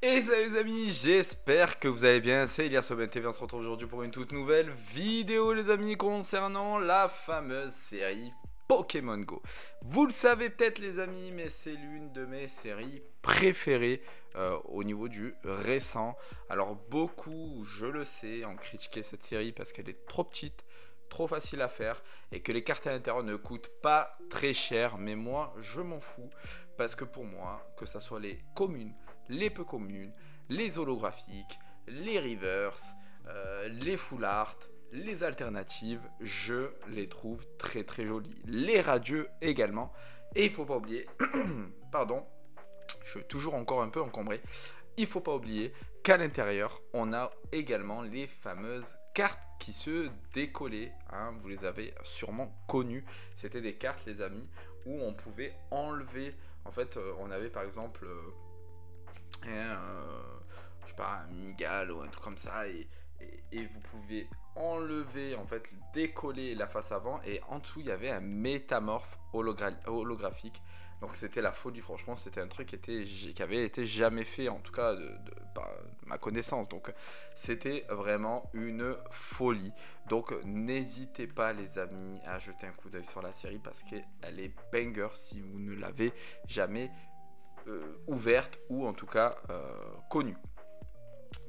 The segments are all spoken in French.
Et salut les amis, j'espère que vous allez bien, c'est Elias Oben TV, on se retrouve aujourd'hui pour une toute nouvelle vidéo les amis concernant la fameuse série Pokémon Go. Vous le savez peut-être les amis, mais c'est l'une de mes séries préférées au niveau du récent. Alors beaucoup, je le sais, ont critiqué cette série parce qu'elle est trop petite, trop facile à faire et que les cartes à l'intérieur ne coûtent pas très cher. Mais moi, je m'en fous parce que pour moi, que ça soit les communes, les peu communes, les holographiques, les reverse, les full art, les alternatives, je les trouve très très jolies. Les radieux également. Et il faut pas oublier, pardon, je suis toujours encore un peu encombré. Il faut pas oublier qu'à l'intérieur, on a également les fameuses cartes qui se décollaient. Hein, vous les avez sûrement connues. C'était des cartes, les amis, où on pouvait enlever. En fait, on avait par exemple je sais pas, un Migal ou un truc comme ça, et vous pouvez enlever, en fait, décoller la face avant, et en dessous il y avait un métamorphe holographique. Donc c'était la folie, franchement, c'était un truc qui avait été jamais fait, en tout cas par ma connaissance. Donc c'était vraiment une folie. Donc n'hésitez pas les amis à jeter un coup d'œil sur la série parce qu'elle est banger si vous ne l'avez jamais ouverte ou en tout cas connue.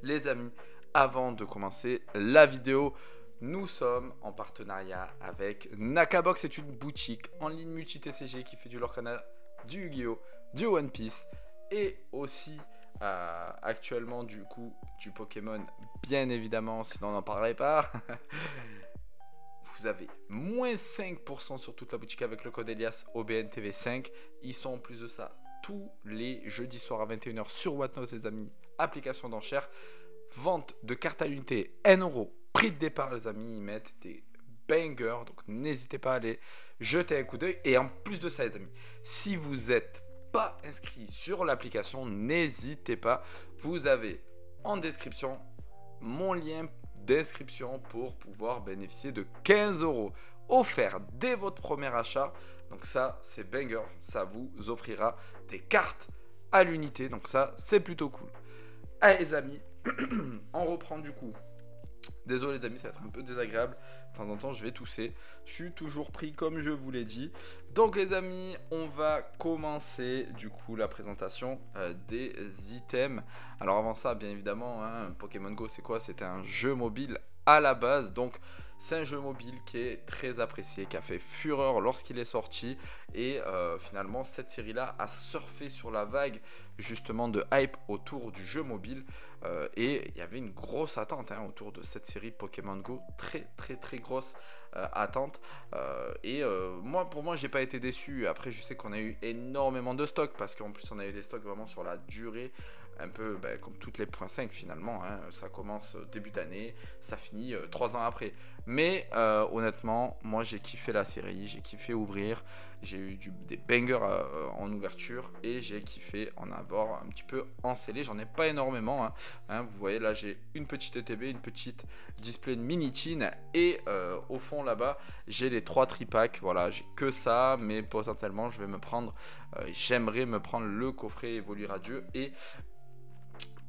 Les amis, avant de commencer la vidéo, nous sommes en partenariat avec Nakabox. C'est une boutique en ligne multi-TCG qui fait du Lorcana, du Yu-Gi-Oh, du One Piece et aussi actuellement du coup du Pokémon, bien évidemment, sinon on n'en parlerait pas. Vous avez moins 5% sur toute la boutique avec le code Elias OBNTV5. Ils sont en plus de ça tous les jeudis soirs à 21 h sur Whatnot les amis. Application d'enchères. Vente de cartes à l'unité 1 €. Prix de départ les amis. Ils mettent des bangers. Donc n'hésitez pas à aller jeter un coup d'œil. Et en plus de ça les amis, si vous n'êtes pas inscrit sur l'application, n'hésitez pas. Vous avez en description mon lien d'inscription pour pouvoir bénéficier de 15 € offerts dès votre premier achat. Donc ça c'est banger, ça vous offrira des cartes à l'unité, donc ça c'est plutôt cool. Allez les amis, on reprend du coup. Désolé les amis, ça va être un peu désagréable. De temps en temps, je vais tousser. Je suis toujours pris comme je vous l'ai dit. Donc les amis, on va commencer du coup la présentation des items. Alors avant ça, bien évidemment, hein, Pokémon Go, c'est quoi? C'est un jeu mobile à la base. Donc c'est un jeu mobile qui est très apprécié, qui a fait fureur lorsqu'il est sorti. Et finalement, cette série-là a surfé sur la vague justement de hype autour du jeu mobile. Et il y avait une grosse attente hein, autour de cette série Pokémon Go. Très très très grosse attente. Pour moi, j'ai pas été déçu. Après, je sais qu'on a eu énormément de stocks parce qu'en plus, on a eu des stocks vraiment sur la durée. Un peu comme toutes les .5 finalement, hein. Ça commence début d'année, ça finit 3 ans après. Mais honnêtement, moi j'ai kiffé la série, j'ai kiffé ouvrir, j'ai eu des bangers en ouverture et j'ai kiffé en avoir un petit peu en scellé. J'en ai pas énormément, hein. Vous voyez là j'ai une petite ETB, une petite display de mini-tin et au fond là-bas j'ai les 3 tripacks. Voilà, j'ai que ça, mais potentiellement je vais me prendre, j'aimerais me prendre le coffret Évolu Radieux et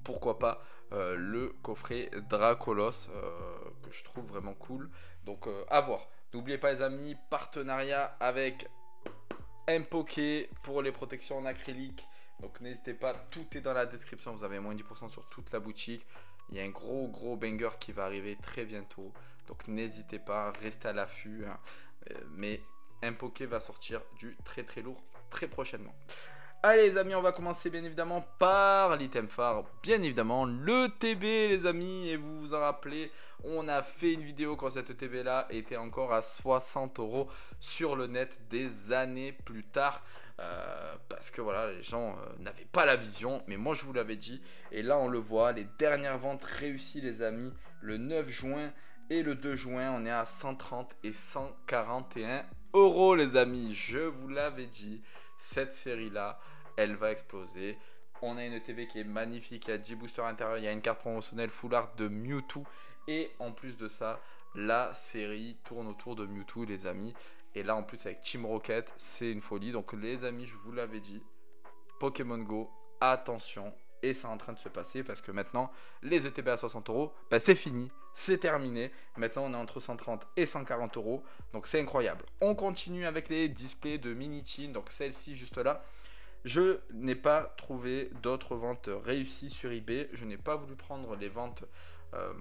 pourquoi pas le coffret Dracolos que je trouve vraiment cool. Donc à voir. N'oubliez pas les amis, partenariat avec Mpoké pour les protections en acrylique. Donc n'hésitez pas, tout est dans la description. Vous avez moins 10% sur toute la boutique. Il y a un gros banger qui va arriver très bientôt. Donc n'hésitez pas, restez à l'affût. Hein. Mais Mpoké va sortir du très lourd très prochainement. Allez les amis, on va commencer bien évidemment par l'item phare, bien évidemment le TB les amis. Et vous vous en rappelez, on a fait une vidéo quand cette TB là était encore à 60 € sur le net des années plus tard. Parce que voilà, les gens n'avaient pas la vision, mais moi je vous l'avais dit. Et là on le voit, les dernières ventes réussies les amis, le 9 juin et le 2 juin, on est à 130 et 141 € les amis, je vous l'avais dit. Cette série là, elle va exploser. On a une ETB qui est magnifique, il y a 10 boosters à l'intérieur, il y a une carte promotionnelle full art de Mewtwo. Et en plus de ça, la série tourne autour de Mewtwo les amis. Et là en plus avec Team Rocket, c'est une folie. Donc les amis, je vous l'avais dit, Pokémon Go, attention, et c'est en train de se passer parce que maintenant les ETB à 60 euros, bah, c'est fini, c'est terminé. Maintenant on est entre 130 et 140 euros, donc c'est incroyable. On continue avec les displays de Minitin, donc celle-ci juste là. Je n'ai pas trouvé d'autres ventes réussies sur eBay. Je n'ai pas voulu prendre les ventes, euh,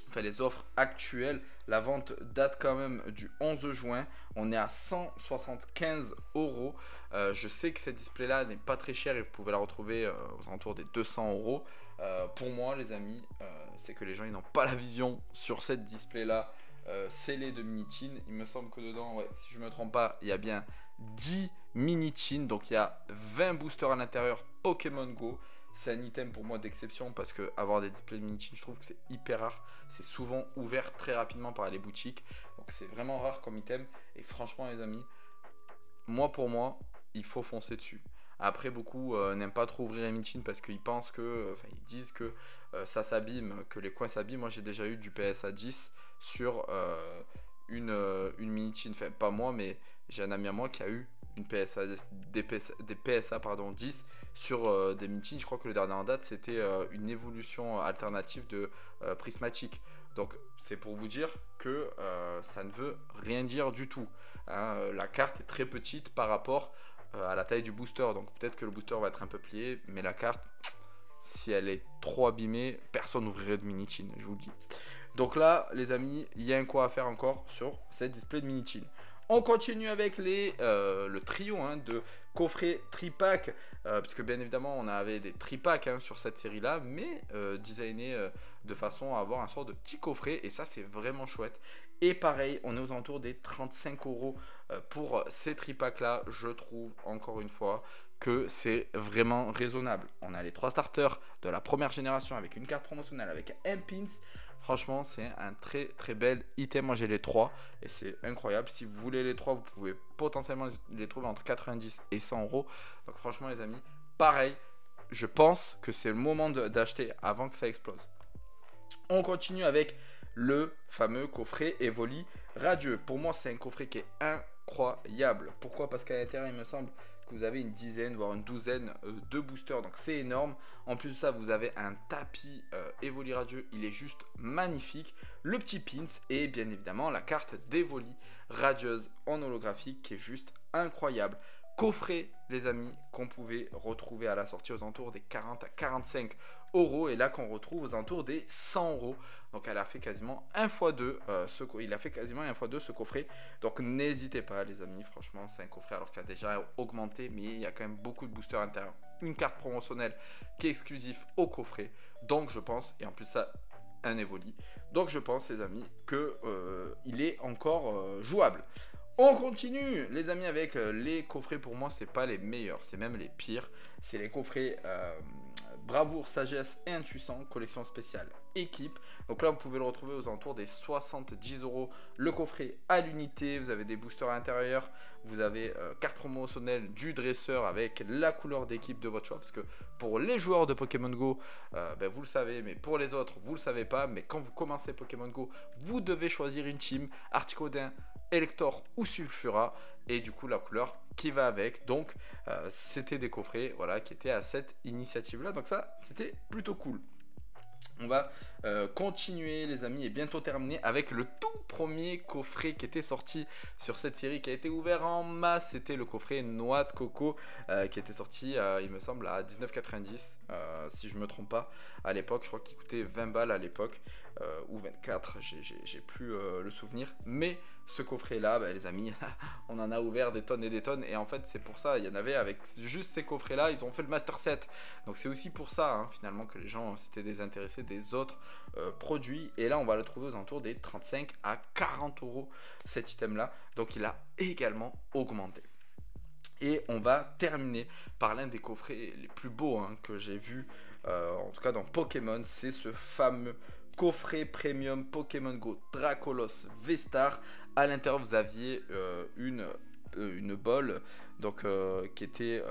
enfin les offres actuelles. La vente date quand même du 11 juin. On est à 175 euros. Je sais que cette display là n'est pas très chère et vous pouvez la retrouver aux alentours des 200 euros. Pour moi, les amis, c'est que les gens ils n'ont pas la vision sur cette display là. Scellée de Minitin. Il me semble que dedans, ouais, si je ne me trompe pas, il y a bien 10 Minitin. Donc il y a 20 boosters à l'intérieur Pokémon Go. C'est un item pour moi d'exception parce que avoir des displays de Minitin, je trouve que c'est hyper rare. C'est souvent ouvert très rapidement par les boutiques. Donc c'est vraiment rare comme item. Et franchement les amis, pour moi, il faut foncer dessus. Après, beaucoup n'aiment pas trop ouvrir les Minitin parce qu'ils pensent que, ils disent que ça s'abîme, que les coins s'abîment. Moi, j'ai déjà eu du PSA 10 sur une Minitin. Enfin, pas moi, mais j'ai un ami à moi qui a eu une des PSA pardon, 10 sur des Minitin. Je crois que le dernier en date, c'était une évolution alternative de prismatique. Donc, c'est pour vous dire que ça ne veut rien dire du tout. Hein. La carte est très petite par rapport à la taille du booster, donc peut-être que le booster va être un peu plié, mais la carte, si elle est trop abîmée, personne n'ouvrirait de Minitin, je vous le dis. Donc là, les amis, il y a un quoi à faire encore sur cette display de Minitin. On continue avec le trio de coffrets tripack, puisque bien évidemment on avait des tripacks sur cette série là, mais designés de façon à avoir un sort de petit coffret, et ça c'est vraiment chouette. Et pareil, on est aux alentours des 35 euros pour ces tripacks là. Je trouve encore une fois que c'est vraiment raisonnable. On a les 3 starters de la première génération avec une carte promotionnelle, avec un pins. Franchement, c'est un très très bel item. Moi, j'ai les 3 et c'est incroyable. Si vous voulez les 3, vous pouvez potentiellement les trouver entre 90 et 100 euros. Donc, franchement, les amis, pareil, je pense que c'est le moment d'acheter avant que ça explose. On continue avec le fameux coffret Evoli Radieux. Pour moi, c'est un coffret qui est incroyable. Pourquoi? Parce qu'à l'intérieur, il me semble que vous avez une dizaine, voire une douzaine de boosters. Donc, c'est énorme. En plus de ça, vous avez un tapis Evoli Radieux. Il est juste magnifique. Le petit pins et bien évidemment la carte d'Evoli radieuse en holographique qui est juste incroyable. Coffret, les amis, qu'on pouvait retrouver à la sortie aux alentours des 40 à 45 euros et là qu'on retrouve aux alentours des 100 euros. Donc elle a fait quasiment 1 x 2 il a fait quasiment 1 x 2 ce coffret. Donc n'hésitez pas les amis, franchement c'est un coffret alors qu'il a déjà augmenté, mais il y a quand même beaucoup de boosters intérieurs. Une carte promotionnelle qui est exclusive au coffret. Donc je pense, et en plus ça un Evoli. Donc je pense les amis que il est encore jouable. On continue les amis avec les coffrets. Pour moi c'est pas les meilleurs, c'est même les pires. C'est les coffrets Bravoure, Sagesse et Intuition, collection spéciale équipe. Donc là vous pouvez le retrouver aux alentours des 70 euros. Le coffret à l'unité, vous avez des boosters à l'intérieur, vous avez carte promotionnelle du dresseur avec la couleur d'équipe de votre choix. Parce que pour les joueurs de Pokémon Go, vous le savez, mais pour les autres vous le savez pas. Mais quand vous commencez Pokémon Go, vous devez choisir une team, Articodin, Elector ou Sulfura, et du coup la couleur qui va avec. Donc c'était des coffrets voilà, qui étaient à cette initiative là, donc ça c'était plutôt cool. On va continuer les amis et bientôt terminer avec le tout premier coffret qui était sorti sur cette série, qui a été ouvert en masse. C'était le coffret Noix de Coco qui était sorti il me semble à 19,90 si je me trompe pas à l'époque. Je crois qu'il coûtait 20 balles à l'époque ou 24, j'ai plus le souvenir. Mais ce coffret là les amis, on en a ouvert des tonnes et des tonnes, et en fait c'est pour ça, il y en avait avec juste ces coffrets là, ils ont fait le master set. Donc c'est aussi pour ça finalement que les gens s'étaient désintéressés des autres produits, et là on va le trouver aux alentours des 35 à 40 euros cet item là. Donc il a également augmenté. Et on va terminer par l'un des coffrets les plus beaux que j'ai vu en tout cas dans Pokémon. C'est ce fameux coffret premium Pokémon Go Dracolos V-Star. À l'intérieur vous aviez une bolle donc qui était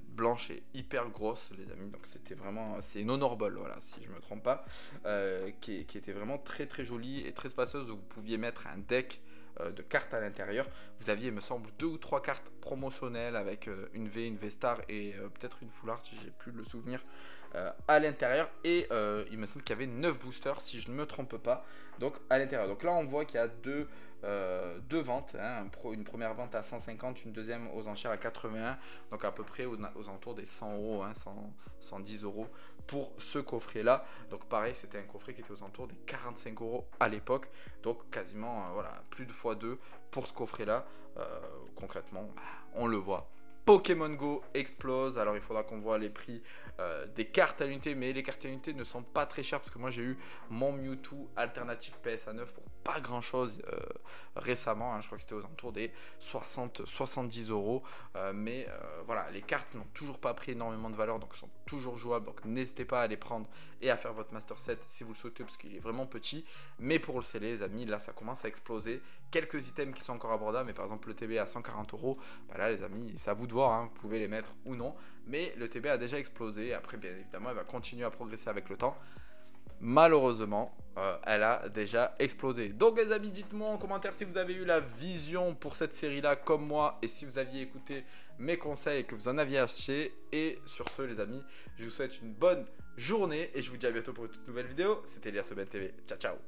blanche et hyper grosse les amis. Donc c'était vraiment, c'est une honor ball, voilà, si je me trompe pas, qui était vraiment très très jolie et très spacieuse, où vous pouviez mettre un deck de cartes à l'intérieur. Vous aviez, il me semble, 2 ou 3 cartes promotionnelles avec une V, une V-Star et peut-être une Full Art, j'ai plus le souvenir. à l'intérieur. Et il me semble qu'il y avait 9 boosters si je ne me trompe pas. Donc à l'intérieur. Donc là on voit qu'il y a deux ventes, hein, une première vente à 150, une deuxième aux enchères à 81, donc à peu près aux alentours des 100 euros, hein, 110 euros pour ce coffret là. Donc pareil, c'était un coffret qui était aux alentours des 45 euros à l'époque, donc quasiment voilà, plus de x2 pour ce coffret là. Concrètement, on le voit. Pokémon Go explose, alors il faudra qu'on voit les prix des cartes à l'unité, mais les cartes à l'unité ne sont pas très chères parce que moi j'ai eu mon Mewtwo alternative PSA 9 pour pas grand chose récemment, hein, je crois que c'était aux alentours des 60-70 euros, mais voilà, les cartes n'ont toujours pas pris énormément de valeur, donc sont toujours jouables, donc n'hésitez pas à les prendre et à faire votre Master Set si vous le souhaitez parce qu'il est vraiment petit, mais pour le sceller les amis, là ça commence à exploser, quelques items qui sont encore abordables, mais par exemple le TB à 140 euros, bah là les amis, c'est à vous de voir, hein, vous pouvez les mettre ou non, mais le TB a déjà explosé, après bien évidemment elle va continuer à progresser avec le temps. Malheureusement, elle a déjà explosé. Donc les amis, dites-moi en commentaire si vous avez eu la vision pour cette série là comme moi, et si vous aviez écouté mes conseils et que vous en aviez acheté. Et sur ce les amis, je vous souhaite une bonne journée et je vous dis à bientôt pour une toute nouvelle vidéo. C'était Elias Aubin TV, ciao ciao.